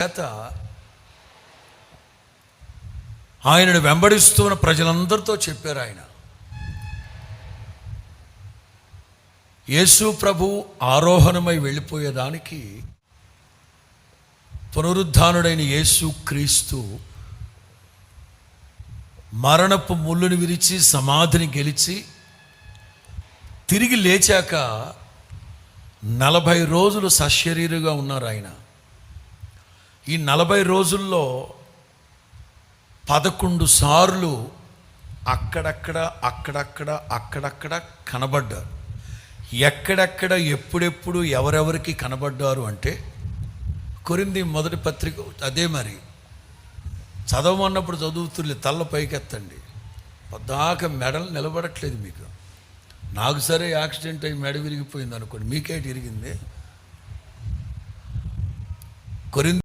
చేత ఆయనను వెంబడిస్తున్న ప్రజలందరితో చెప్పారు. ఆయన యేసు ప్రభు ఆరోహణమై వెళ్ళిపోయేదానికి పునరుద్ధానుడైన యేసు క్రీస్తు మరణపు ముళ్ళుని విరిచి సమాధిని గెలిచి తిరిగి లేచాక 40 రోజులు సశరీరుగా ఉన్నారు. ఆయన ఈ 40 రోజుల్లో 11 సార్లు అక్కడక్కడ కనబడ్డారు. ఎక్కడెక్కడ ఎప్పుడెప్పుడు ఎవరెవరికి కనబడ్డారు అంటే కొరింథీ మొదటి పత్రిక అదే. మరి చదవమన్నప్పుడు చదువుతుర్లే, తల్ల పైకెత్తండి. పద్దాక మెడలు నిలబడట్లేదు మీకు. నాకు సరే యాక్సిడెంట్ అయ్యి మెడ విరిగిపోయింది అనుకోండి, మీకేటి విరిగింది? కొరింథీ